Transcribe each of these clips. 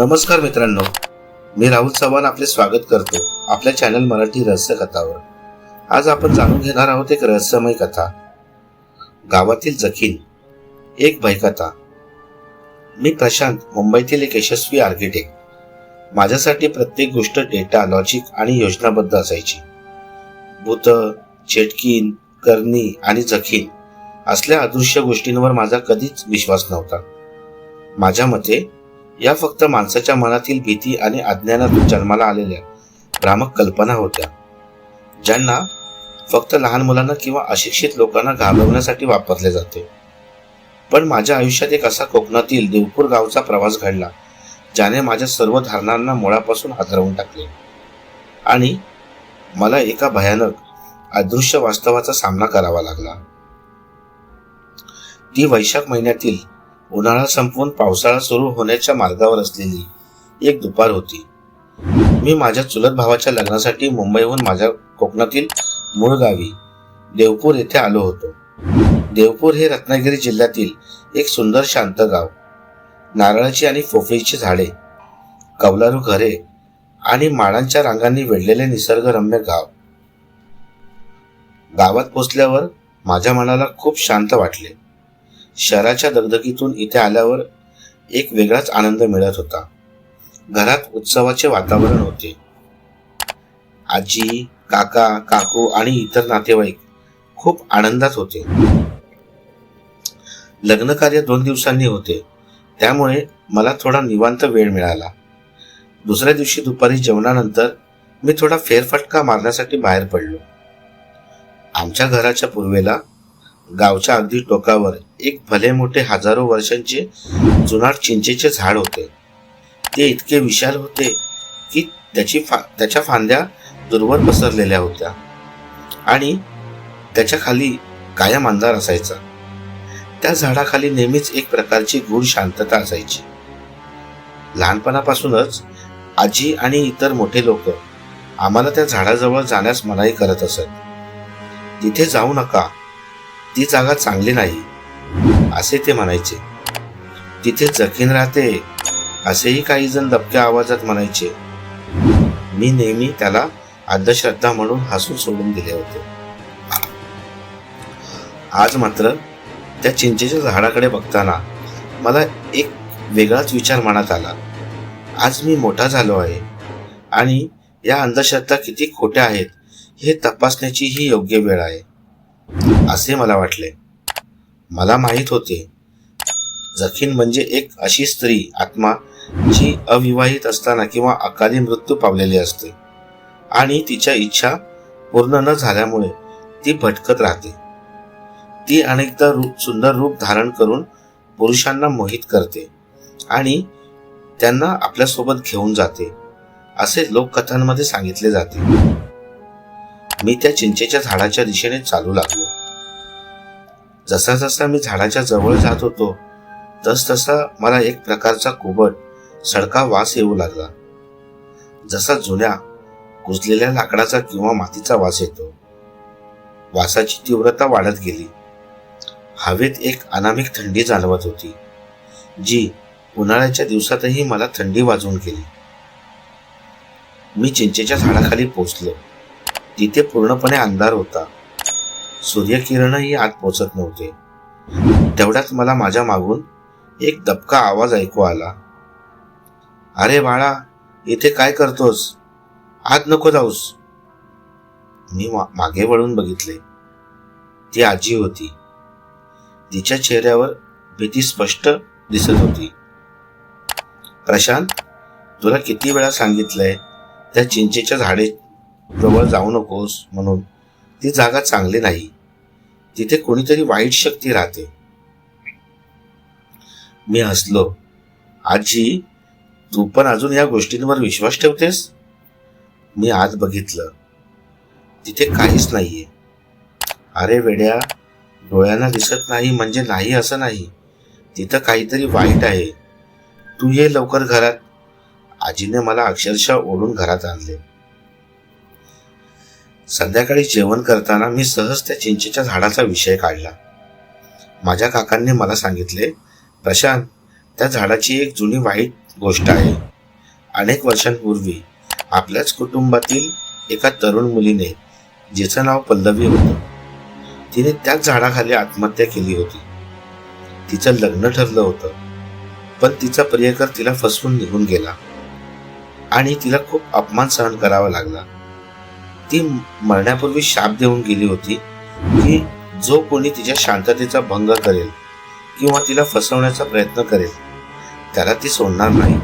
नमस्कार मित्रांनो, मी राहुल चव्हाण आपले स्वागत करतो आपल्या चॅनल मराठी रहस्य कथावर। आज आपण जाणून घेणार आहोत एक रहस्यमय कथा, गावातील जखीन, एक भयकथा। मी प्रशांत, मुंबईतील एक यशस्वी आर्किटेक्ट। माझ्यासाठी प्रत्येक गोष्ट डेटा, लॉजिक आणि योजनाबद्ध असायची। भूत, चेटकीन, करणी आणि जखीन असल्या अदृश्य गोष्टींवर माझा कधीच विश्वास नव्हता। माझ्या मते या फक्त माणसाच्या मनातील भीती आणि अज्ञानातून जन्माला आलेल्या भ्रामक कल्पना होत्या, ज्यांना फक्त लहान मुलांना किंवा अशिक्षित लोकांना घाबरवण्यासाठी वापरले जाते। पण माझ्या आयुष्यात एक असा कोकणातील देवपूर गावचा प्रवास घडला, ज्याने माझ्या सर्व धारणांना मुळापासून हादरवून टाकले आणि मला एका भयानक अदृश्य वास्तवाचा सामना करावा लागला। ती वैशाख महिन्यातील उन्हाळा संपवून पावसाळा सुरू होण्याच्या मार्गावर असलेली एक दुपार होती। मी माझ्या चुलत भावाच्या लग्नासाठी मुंबईहून माझ्या कोकणातील मूळ गावी देवपूर येथे आलो होतो। देवपूर हे रत्नागिरी जिल्ह्यातील एक सुंदर शांत गाव। नारळाची आणि पोफळीची झाडे, कौलारू घरे आणि माडांच्या रांगांनी वेढलेले निसर्गरम्य गाव। गावात पोचल्यावर माझ्या मनाला खूप शांत वाटले। शहराच्या दगदगीतून इथे आल्यावर एक वेगळाच आनंद मिळत होता। घरात उत्सवाचे वातावरण होते। आजी, काका, काकू आणि इतर नातेवाईक खूप आनंदात होते। लग्न कार्य 2 दिवसांनी होते, त्यामुळे मला थोडा निवांत वेळ मिळाला। दुसऱ्या दिवशी दुपारी जेवणानंतर मी थोडा फेरफटका मारण्यासाठी बाहेर पडलो। आमच्या घराच्या पूर्वेला गावच्या अगदी टोकावर एक भले मोठे हजारो वर्षांचे जुनाट चिंचेचे झाड होते। ते इतके विशाल होते की त्याच्या फांद्या दूरवर पसरलेल्या होत्या आणि त्याच्या खाली कायम अंधार असायचा। त्या झाडाखाली नेहमीच एक प्रकारची गूढ शांतता असायची। लहानपणापासूनच आजी आणि इतर मोठे लोक आम्हाला त्या झाडाजवळ जाण्यास मनाई करत असत। तिथे जाऊ नका, ती जागा चांगली नाही, असे ते म्हणायचे। तिथे जखीन राहते, असेही काही जण दबक्या आवाजात म्हणायचे। मी नेहमी त्याला अंधश्रद्धा म्हणून हसून सोडून दिले होते। आज मात्र त्या चिंचेच्या झाडाकडे बघताना मला एक वेगळाच विचार मनात आला। आज मी मोठा झालो आहे आणि या अंधश्रद्धा किती खोट्या आहेत हे तपासण्याची ही योग्य वेळ आहे, असे मला वाटले। मला माहित होते, जखीन म्हणजे एक अशी स्त्री आत्मा जी अविवाहित असताना किंवा अकाली मृत्यू पावलेली असते आणि तिच्या इच्छा पूर्ण न झाल्यामुळे ती भटकत राहते। ती अनेकदा सुंदर रूप धारण करून पुरुषांना मोहित करते आणि त्यांना आपल्यासोबत घेऊन जाते, असे लोककथांमध्ये सांगितले जाते। मी त्या चिंचेच्या झाडाच्या दिशेने चालू लागलो। जसा जसा मी झाडाच्या जवळ जात होतो तसा मला एक प्रकारचा कुबट सडका वास येऊ लागला, जसा जुन्या कुजलेल्या लाकडाचा किंवा मातीचा वास येतो। वासाची तीव्रता वाढत गेली। हवेत एक अनामिक थंडी जाणवत होती, जी उन्हाळ्याच्या दिवसातही मला थंडी वाजवून गेली। मी चिंचेच्या झाडाखाली पोचलो। तिथे पूर्णपणे अंधार होता, सूर्यकिरणही आत पोचत नव्हते। तेवढ्यात मला माझ्या मागून एक दबका आवाज ऐकू आला, अरे बाळा, इथे काय करतोस? आत नको जाऊस। मी मागे वळून बघितले। ती आजी होती। तिच्या चेहऱ्यावर भीती स्पष्ट दिसत होती। प्रशांत, तुला किती वेळा सांगितलंय त्या चिंचेच्या झाडे जवळ जाऊ नकोस म्हणून? ती जागा चांगली नाही, तिथे कोणीतरी वाईट शक्ती राहते। मी हसलो। आजी, तू पण अजून या गोष्टींवर विश्वास ठेवतेस? मी आत बघितलं। तिथे काहीच नाहीये। अरे वेड्या, डोळ्यांना दिसत नाही म्हणजे नाही असं नाही, तिथं काहीतरी वाईट आहे। तू ये लवकर घरात। आजीने मला अक्षरशः ओढून घरात आणले। संध्याकाळी जेवण करताना मी सहज त्या चिंचेच्या झाडाचा विषय काढला। माझ्या काकांनी मला सांगितले, प्रशांत, त्या झाडाची एक जुनी वाईट गोष्ट आहे। अनेक वर्षांपूर्वी आपल्याच कुटुंबातील एका तरुण मुलीने, जिचं नाव पल्लवी होतं, तिने त्याच झाडाखाली आत्महत्या केली होती. तिचं लग्न ठरलं होतं, पण तिचा प्रियकर तिला फसवून निघून गेला आणि तिला खूप अपमान सहन करावा लागला. ती मरण्यापूर्वी शाप देऊन गेली होती की जो कोणी तिच्या शांततेचा भंग करेल किंवा तिला फसवण्याचा प्रयत्न करेल त्याला ती सोडणार नाही.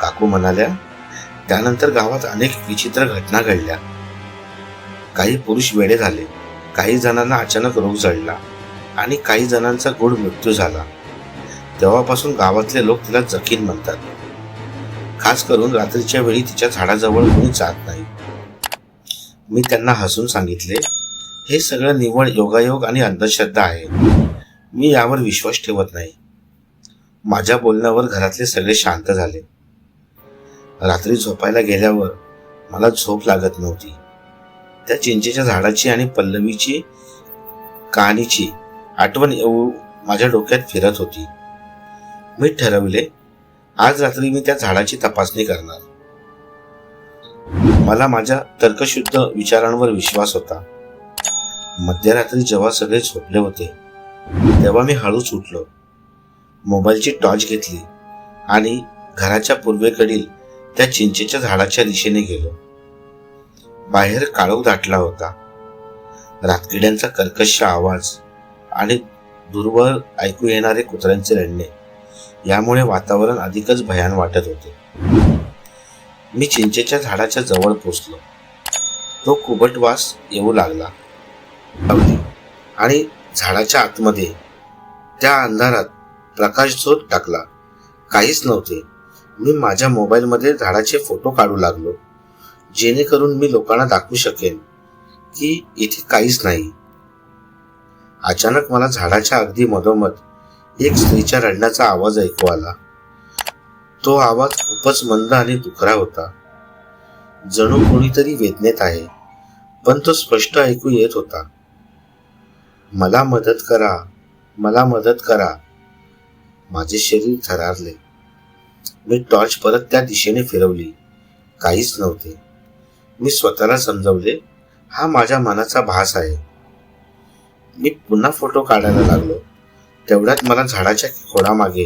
काकू म्हणाल्या, त्यानंतर गावात अनेक विचित्र घटना घडल्या. काही पुरुष वेडे झाले, काही जणांना अचानक रोग जडला आणि काही जणांचा गूढ मृत्यू झाला. तेव्हापासून गावातले लोक तिला जखीन म्हणतात. खास करून रात्रीच्या वेळी तिच्या झाडाजवळ कोणी जात नाही. मी त्यांना हसून सांगितले, हे सगळं निव्वळ योगायोग आणि अंधश्रद्धा आहे. मी यावर विश्वास ठेवत नाही. माझ्या बोलण्यावर घरातले सगळे शांत झाले. रात्री झोपायला गेल्यावर मला झोप लागत नव्हती. त्या चिंचेच्या झाडाची आणि पल्लवीची कहाणीची आठवण येऊ माझ्या डोक्यात फिरत होती. मी ठरवले, आज रात्री मी त्या झाडाची तपासणी करणार. मला माझ्या तर्कशुद्ध विचारांवर विश्वास होता. मध्यरात्री जेव्हा सगळे झोपले होते तेव्हा मी हळूच उठलो. मोबाईलची टॉर्च घेतली आणि घराच्या पूर्वेकडील त्या चिंचेच्या झाडाच्या दिशेने गेलो. बाहेर काळोख दाटला होता. रातकिड्यांचा कर्कश आवाज आणि दूरवर ऐकू येणारे कुत्र्यांचे रडणे यामुळे वातावरण अधिकच भयान वाटत होते. मी चिंचेच्या झाडाच्या जवळ पोचलो. तो कुबट वास येऊ लागला आणि झाडाच्या आतमध्ये त्या अंधारात प्रकाश झोत टाकला. काहीच नव्हते. मी माझ्या मोबाईलमध्ये झाडाचे फोटो काढू लागलो, जेणेकरून मी लोकांना दाखवू शकेन की इथे काहीच नाही. अचानक मला झाडाच्या अगदी मधोमध एक स्त्रीच्या रडण्याचा आवाज ऐकू आला. तो आवाज खूपच मंद आणि दुखरा होता, जणू कोणीतरी वेदनेत आहे, पण तो स्पष्ट ऐकू येत होता. मला मदत करा, मला मदत करा. माझे शरीर थरारले. मी टॉर्च परत त्या दिशेने फिरवली. काहीच नव्हते. मी स्वतःला समजावले, हा माझ्या मनाचा भास आहे. मी पुन्हा फोटो काढायला लागलो. तेवढ्यात मला झाडाच्या खोडामागे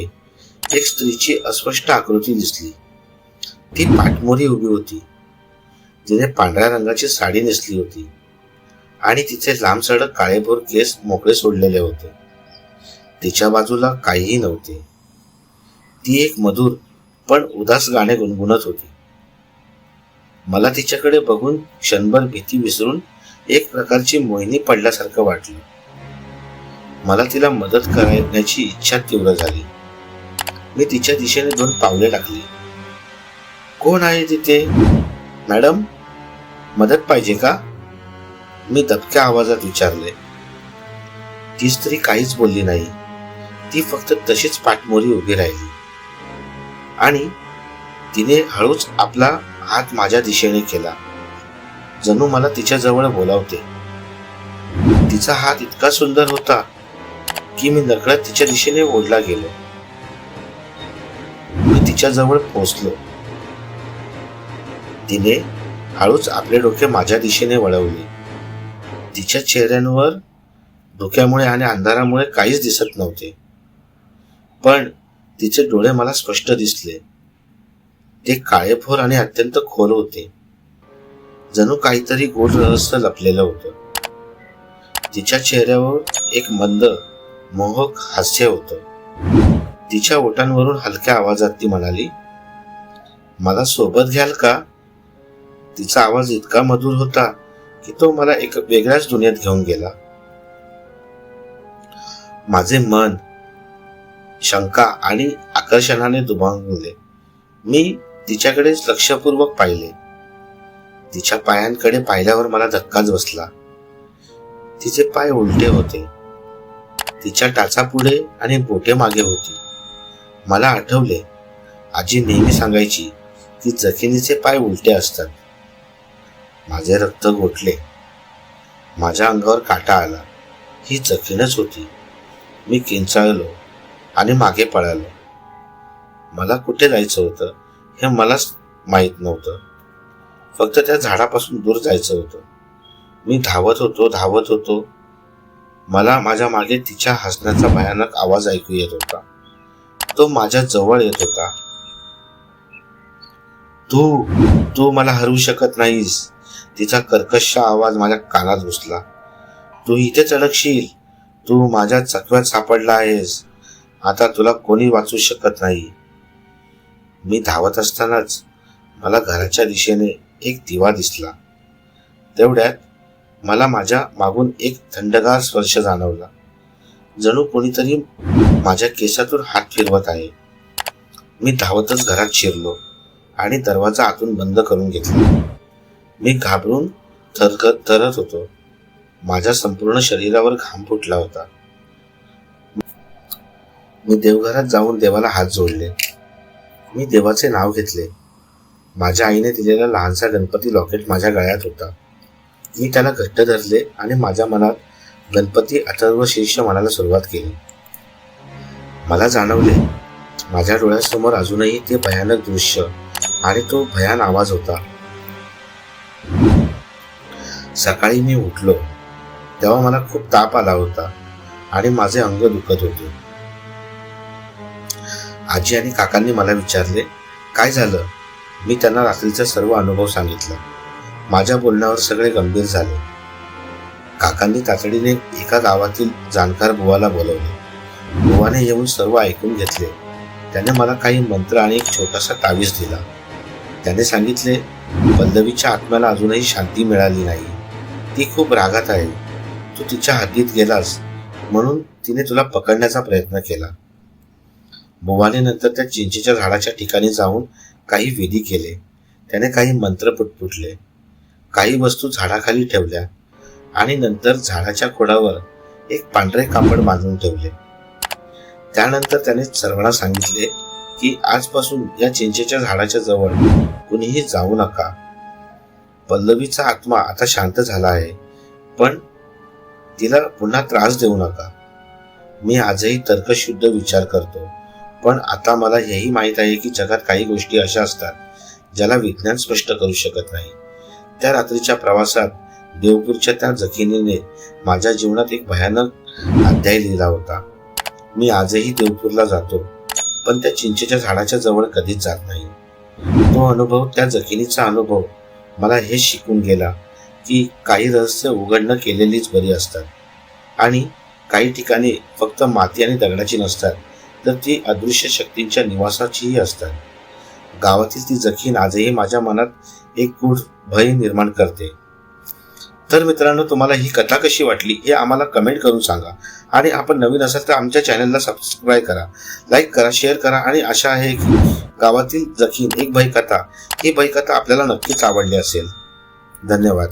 एक स्त्रीची अस्पष्ट आकृती दिसली. ती पाठमोरी उभी होती. तिने पांढऱ्या रंगाची साडी नेसली होती आणि तिचे लांबसडक काळेभोर केस मोकळे सोडलेले होते. तिच्या बाजूला काहीही नव्हते. ती एक मधुर पण उदास गाणे गुणगुणत होती. मला तिच्याकडे बघून क्षणभर भीती विसरून एक प्रकारची मोहिनी पडल्यासारखं वाटलं. मला तिला मदत करण्याची इच्छा तीव्र झाली. मी तिच्या दिशेने 2 पावले टाकली. कोण आहे तिथे? मॅडम, मदत पाहिजे का? मी दबक्या आवाजात विचारले. ती स्त्री काहीच बोलली नाही. ती फक्त तशीच पाठमोरी उभी राहिली आणि तिने हळूच आपला हात माझ्या दिशेने केला, जणू मला तिच्या जवळ बोलावते. तिचा हात इतका सुंदर होता की मी नकळत तिच्या दिशेने ओढला गेलो. मी तिच्या जवळ पोहोचलो. तिने हळूच आपले डोके माझ्या दिशेने वळवले. तिच्या चेहऱ्यावर धुक्यामुळे आणि अंधारामुळे काहीच दिसत नव्हते, पण तिचे डोळे मला स्पष्ट दिसले. ते काळेभोर आणि अत्यंत खोल होते, जणू काहीतरी गोड रहस्य लपलेलं होतं. तिच्या चेहऱ्यावर एक मंद मोहक हास्य होतं. तिच्या ओठांवरून हलक्या आवाजात ती म्हणाली, मला सोबत घ्याल का? तिचा आवाज इतका मधुर होता की तो मला एक वेगळ्याच दुनियेत घेऊन गेला. माझे मन शंका आणि आकर्षणाने दुभांगले. मी तिच्याकडे लक्षपूर्वक पाहिले. तिच्या पायांकडे पाहिल्यावर मला धक्काच बसला. तिचे पाय उलटे होते. तिच्या टाचा पुढे आणि बोटे मागे होती. मला आठवले, आजी नेहमी सांगायची की जखिनीचे पाय उलटे असतात. माझे रक्त गोठले. माझ्या अंगावर काटा आला. ही जखीनच होती. मी किंचाळलो आणि मागे पळालो. मला कुठे जायचं होतं हे मलाच माहीत नव्हतं. फक्त त्या झाडापासून दूर जायचं होतं. मी धावत होतो. मला माझ्या मागे तिच्या हसण्याचा भयानक आवाज ऐकू येत होता. तो माझ्या जवळ येत होता. तू तू मला हरवू शकत नाहीस. तिचा कर्कश आवाज माझ्या कानात घुसला. तू इथेच अडकशील. तू माझ्या चकव्यात सापडला आहेस. आता तुला कोणी वाचू शकत नाही. मी धावत असतानाच मला घराच्या दिशेने एक दिवा दिसला. तेवढ्यात मला माझ्या मागून एक थंडगार स्पर्श जाणवला. जणू कोणीतरी माझ्या केसातून हात फिरवत आहे. मी धावतच घरात शिरलो आणि दरवाजा आतून बंद करून घेतला. मी घाबरून थरथरत होतो. माझ्या संपूर्ण शरीरावर घाम फुटला होता. मी देवघरात जाऊन देवाला हात जोडले. मी देवाचे नाव घेतले. माझ्या आईने दिलेला लहानसा गणपती लॉकेट माझ्या गळ्यात होता. मी त्याला घट्ट धरले आणि माझ्या मनात गणपती अथर्व शीर्ष म्हणायला सुरुवात केली. मला जाणवले माझ्या डोळ्यासमोर अजूनही ते भयानक दृश्य आणि तो भयान आवाज होता. सकाळी मी उठलो तेव्हा मला खूप ताप आला होता आणि माझे अंग दुखत होते. आजी आणि काकांनी मला विचारले काय झालं. मी त्यांना रात्रीचा सर्व अनुभव सांगितला. माझ्या बोलण्यावर सगळे गंभीर झाले. काकांनी तातडीने एका गावातील जाणकार बुवाला बोलवले. बुवाने येऊन सर्व ऐकून घेतले. त्याने मला काही मंत्र आणि एक छोटासा तावीज दिला. त्याने सांगितले पल्लवीच्या आत्म्याला अजूनही शांती मिळाली नाही. ती खूप रागात आहे. तू तिच्या हद्दीत गेलास म्हणून तिने तुला पकडण्याचा प्रयत्न केला. बुवाने नंतर त्या चिंचेच्या झाडाच्या ठिकाणी जाऊन काही विधी केले. त्याने काही मंत्र पुटपुटले. काही वस्तू झाडाखाली ठेवल्या आणि नंतर झाडाच्या खोडावर एक पांढरे कापड बांधून ठेवले. त्यानंतर त्याने सर्वांना सांगितले की आजपासून या चिंचेच्या झाडाच्या जवळ कुणीही जाऊ नका. पल्लवीचा आत्मा आता शांत झाला आहे, पण तिला पुन्हा त्रास देऊ नका. मी आजही तर्कशुद्ध विचार करतो, पण आता मला हेही माहीत आहे की जगात काही गोष्टी अशा असतात ज्याला विज्ञान स्पष्ट करू शकत नाही. त्या रात्रीच्या प्रवासात देवपूरच्या त्या जखिनीने माझ्या जीवनात एक भयानक अध्याय लिहिला होता. मी आजही देवपूरला जातो, पण त्या चिंचेच्या झाडाच्या जवळ कधीच जात नाही. तो अनुभव, त्या जखिनीचा अनुभव मला हे शिकून गेला की काही रहस्य उघड केलेलीच बरी असतात आणि काही ठिकाणी फक्त माती आणि दगडाची नसतात, तर ती अदृश्य शक्तींच्या निवासाचीही असतात. गावातील ती जखीन आजही माझ्या मनात एक गूढ भय निर्माण करते. तर मित्रांनो, तुम्हाला ही कथा कशी वाटली हे आम्हाला कमेंट करून सांगा. आणि आपण नवीन असाल तर आमच्या चॅनलला सबस्क्राईब करा, लाईक करा, शेअर करा. आणि आशा आहे की गावातील जखीन एक भयकथा, ही भयकथा आपल्याला नक्कीच आवडली असेल. धन्यवाद.